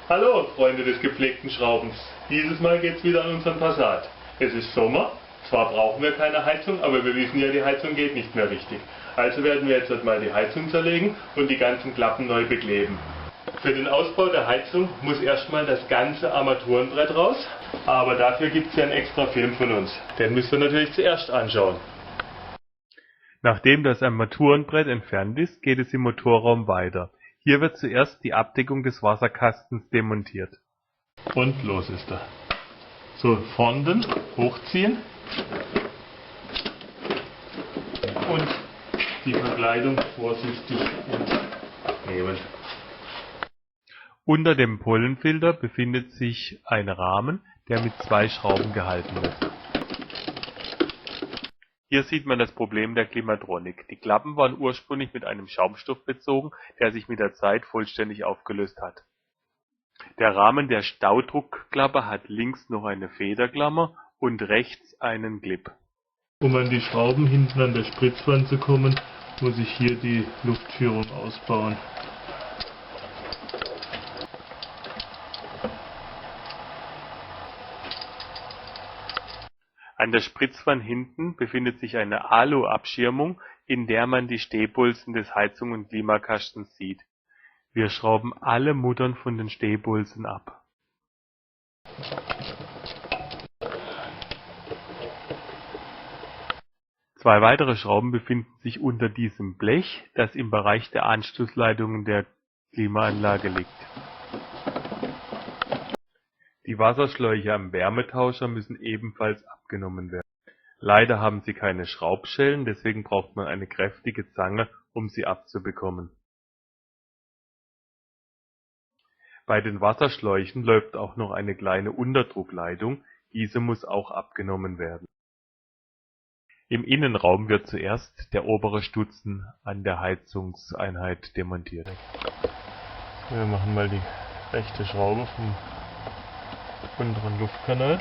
Hallo Freunde des gepflegten Schraubens. Dieses Mal geht's wieder an unseren Passat. Es ist Sommer, zwar brauchen wir keine Heizung, aber wir wissen ja, die Heizung geht nicht mehr richtig. Also werden wir jetzt mal die Heizung zerlegen und die ganzen Klappen neu bekleben. Für den Ausbau der Heizung muss erstmal das ganze Armaturenbrett raus, aber dafür gibt es ja einen extra Film von uns. Den müsst ihr natürlich zuerst anschauen. Nachdem das Armaturenbrett entfernt ist, geht es im Motorraum weiter. Hier wird zuerst die Abdeckung des Wasserkastens demontiert. Und los ist er. So, vorne hochziehen und die Verkleidung vorsichtig entnehmen. Unter dem Pollenfilter befindet sich ein Rahmen, der mit 2 Schrauben gehalten wird. Hier sieht man das Problem der Klimatronik. Die Klappen waren ursprünglich mit einem Schaumstoff bezogen, der sich mit der Zeit vollständig aufgelöst hat. Der Rahmen der Staudruckklappe hat links noch eine Federklammer und rechts einen Clip. Um an die Schrauben hinten an der Spritzwand zu kommen, muss ich hier die Luftführung ausbauen. An der Spritzwand hinten befindet sich eine Alu-Abschirmung, in der man die Stehbolzen des Heizung- und Klimakastens sieht. Wir schrauben alle Muttern von den Stehbolzen ab. Zwei weitere Schrauben befinden sich unter diesem Blech, das im Bereich der Anschlussleitungen der Klimaanlage liegt. Die Wasserschläuche am Wärmetauscher müssen ebenfalls abgenommen werden. Leider haben sie keine Schraubschellen, deswegen braucht man eine kräftige Zange, um sie abzubekommen. Bei den Wasserschläuchen läuft auch noch eine kleine Unterdruckleitung, diese muss auch abgenommen werden. Im Innenraum wird zuerst der obere Stutzen an der Heizungseinheit demontiert. Wir machen mal die rechte Schraube vom unteren Luftkanal.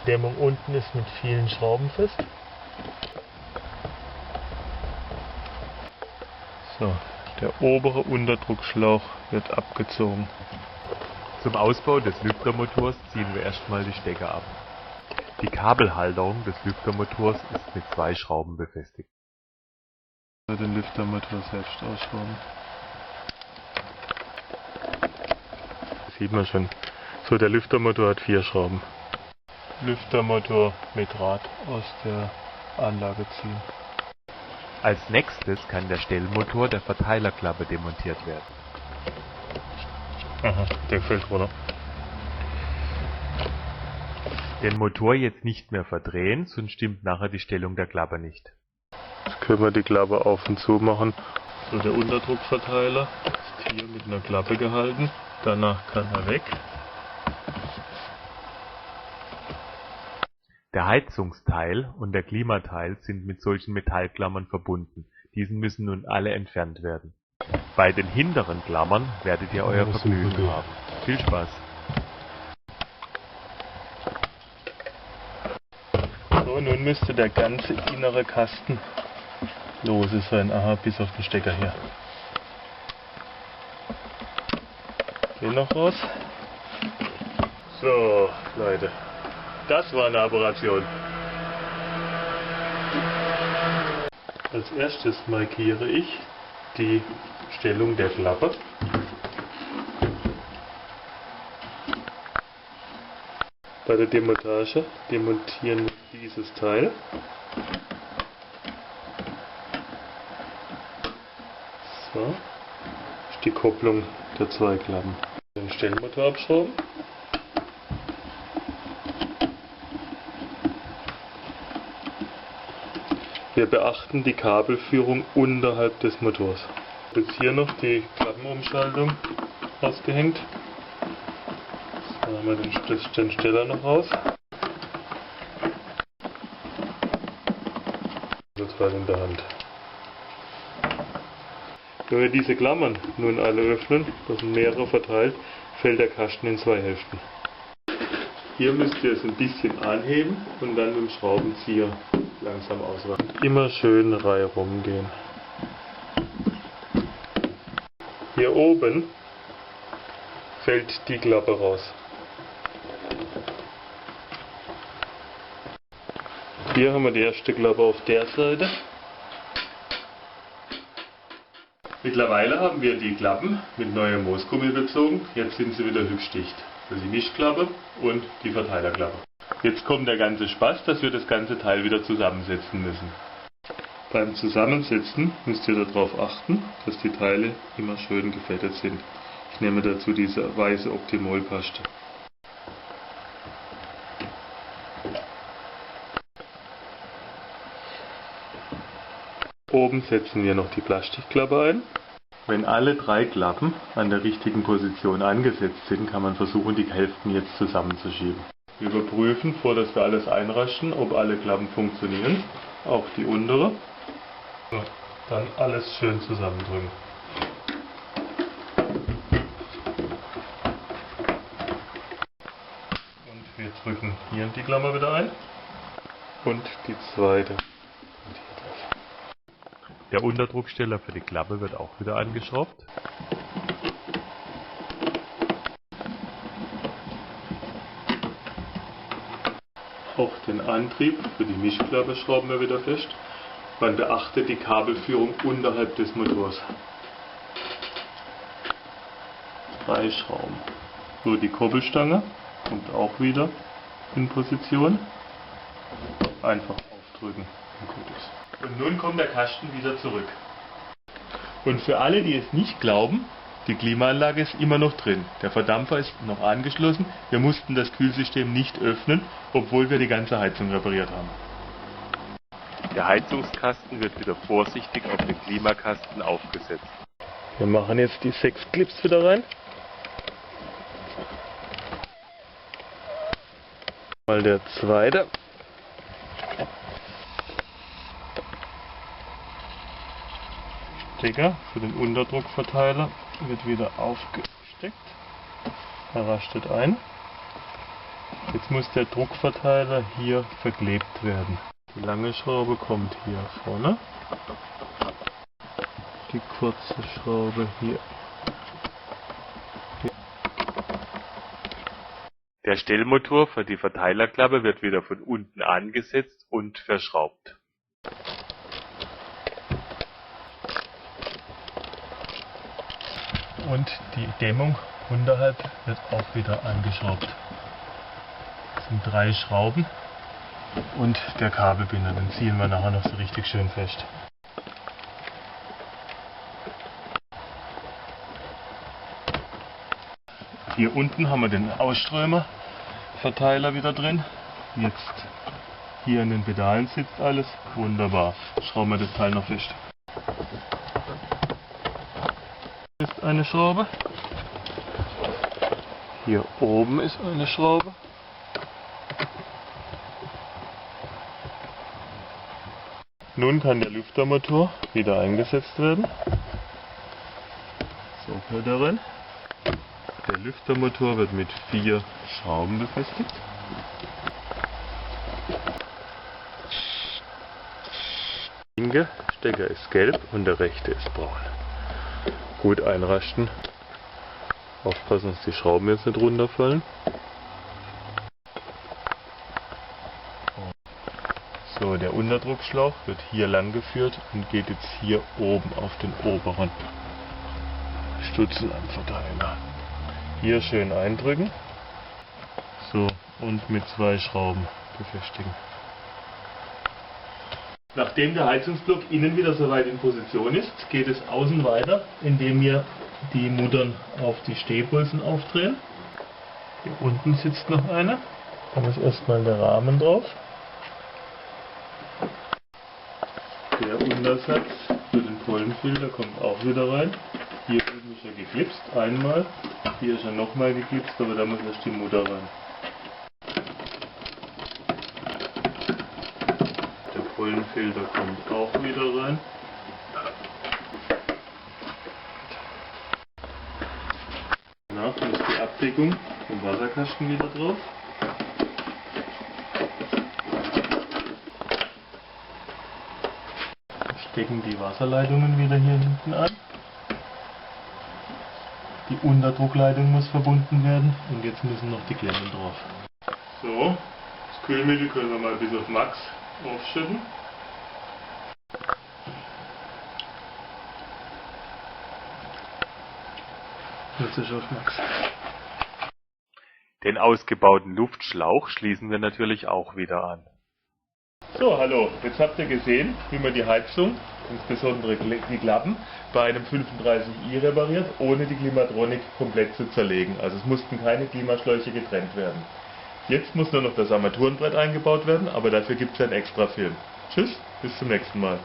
Die Dämmung unten ist mit vielen Schrauben fest. So, der obere Unterdruckschlauch wird abgezogen. Zum Ausbau des Lüftermotors ziehen wir erstmal die Stecker ab. Die Kabelhalterung des Lüftermotors ist mit 2 Schrauben befestigt. Den Lüftermotor selbst ausschrauben. Das sieht man schon. So, der Lüftermotor hat 4 Schrauben. Lüftermotor mit Rad aus der Anlage ziehen. Als nächstes kann der Stellmotor der Verteilerklappe demontiert werden. Aha, der fällt runter. Den Motor jetzt nicht mehr verdrehen, sonst stimmt nachher die Stellung der Klappe nicht. Jetzt können wir die Klappe auf und zu machen. So, der Unterdruckverteiler ist hier mit einer Klappe gehalten. Danach kann er weg. Der Heizungsteil und der Klimateil sind mit solchen Metallklammern verbunden. Diese müssen nun alle entfernt werden. Bei den hinteren Klammern werdet ihr euer Vergnügen haben. Viel Spaß! So, nun müsste der ganze innere Kasten lose sein. Aha, bis auf den Stecker hier. Geh noch raus. So, Leute. Das war eine Operation. Als erstes markiere ich die Stellung der Klappe. Bei der Demontage demontieren wir dieses Teil. So, das ist die Kopplung der 2 Klappen. Den Stellmotor abschrauben. Wir beachten die Kabelführung unterhalb des Motors. Jetzt hier noch die Klappenumschaltung ausgehängt. So, haben wir den Steller noch raus. Das war in der Hand. Wenn wir diese Klammern nun alle öffnen, das sind mehrere verteilt, fällt der Kasten in 2 Hälften. Hier müsst ihr es ein bisschen anheben und dann mit dem Schraubenzieher langsam ausweichen. Immer schön reihum gehen. Hier oben fällt die Klappe raus. Hier haben wir die erste Klappe auf der Seite. Mittlerweile haben wir die Klappen mit neuem Moosgummi bezogen. Jetzt sind sie wieder hübsch dicht. Das ist die Mischklappe und die Verteilerklappe. Jetzt kommt der ganze Spaß, dass wir das ganze Teil wieder zusammensetzen müssen. Beim Zusammensetzen müsst ihr darauf achten, dass die Teile immer schön gefettet sind. Ich nehme dazu diese weiße Optimol-Paste. Oben setzen wir noch die Plastikklappe ein. Wenn alle 3 Klappen an der richtigen Position angesetzt sind, kann man versuchen, die Hälften jetzt zusammenzuschieben. Wir überprüfen, vor dass wir alles einraschen, ob alle Klappen funktionieren, auch die untere. So, dann alles schön zusammendrücken. Und wir drücken hier die Klammer wieder ein und die zweite. Der Unterdrucksteller für die Klappe wird auch wieder angeschraubt. Auch den Antrieb für die Mischklappe schrauben wir wieder fest. Man beachtet die Kabelführung unterhalb des Motors. 3 Schrauben. So, die Kurbelstange kommt auch wieder in Position. Einfach aufdrücken und gut ist. Und nun kommt der Kasten wieder zurück. Und für alle, die es nicht glauben, die Klimaanlage ist immer noch drin. Der Verdampfer ist noch angeschlossen. Wir mussten das Kühlsystem nicht öffnen, obwohl wir die ganze Heizung repariert haben. Der Heizungskasten wird wieder vorsichtig auf den Klimakasten aufgesetzt. Wir machen jetzt die 6 Clips wieder rein. Mal der zweite. Stecker für den Unterdruckverteiler wird wieder aufgesteckt. Er rastet ein. Jetzt muss der Druckverteiler hier verklebt werden. Die lange Schraube kommt hier vorne. Die kurze Schraube hier. Der Stellmotor für die Verteilerklappe wird wieder von unten angesetzt und verschraubt. Und die Dämmung unterhalb wird auch wieder angeschraubt. Das sind 3 Schrauben und der Kabelbinder, den ziehen wir nachher noch so richtig schön fest. Hier unten haben wir den Ausströmerverteiler wieder drin. Jetzt hier an den Pedalen sitzt alles. Wunderbar. Schrauben wir das Teil noch fest. Ist eine Schraube. Hier oben ist eine Schraube. Nun kann der Lüftermotor wieder eingesetzt werden. So, hört er rein. Der Lüftermotor wird mit 4 Schrauben befestigt. Der linke Stecker ist gelb und der rechte ist braun. Gut einrasten. Aufpassen, dass die Schrauben jetzt nicht runterfallen. So, der Unterdruckschlauch wird hier lang geführt und geht jetzt hier oben auf den oberen Stutzen am Verteiler. Hier schön eindrücken. So, und mit 2 Schrauben befestigen. Nachdem der Heizungsblock innen wieder soweit in Position ist, geht es außen weiter, indem wir die Muttern auf die Stehpulsen aufdrehen. Hier unten sitzt noch eine. Da ist erstmal der Rahmen drauf. Der Untersatz für den Pollenfilter kommt auch wieder rein. Hier drüben ist er geklipst, einmal. Hier ist er nochmal geklipst, aber da muss erst die Mutter rein. Der Pollenfilter kommt auch wieder rein. Danach ist die Abdeckung vom Wasserkasten wieder drauf. Wir stecken die Wasserleitungen wieder hier hinten an. Die Unterdruckleitung muss verbunden werden und jetzt müssen noch die Klemmen drauf. So, das Kühlmittel können wir mal bis auf Max aufschütten. Jetzt ist auf Max. Den ausgebauten Luftschlauch schließen wir natürlich auch wieder an. So, hallo, jetzt habt ihr gesehen, wie man die Heizung, insbesondere die Klappen, bei einem 35i repariert, ohne die Klimatronik komplett zu zerlegen. Also es mussten keine Klimaschläuche getrennt werden. Jetzt muss nur noch das Armaturenbrett eingebaut werden, aber dafür gibt es einen extra Film. Tschüss, bis zum nächsten Mal.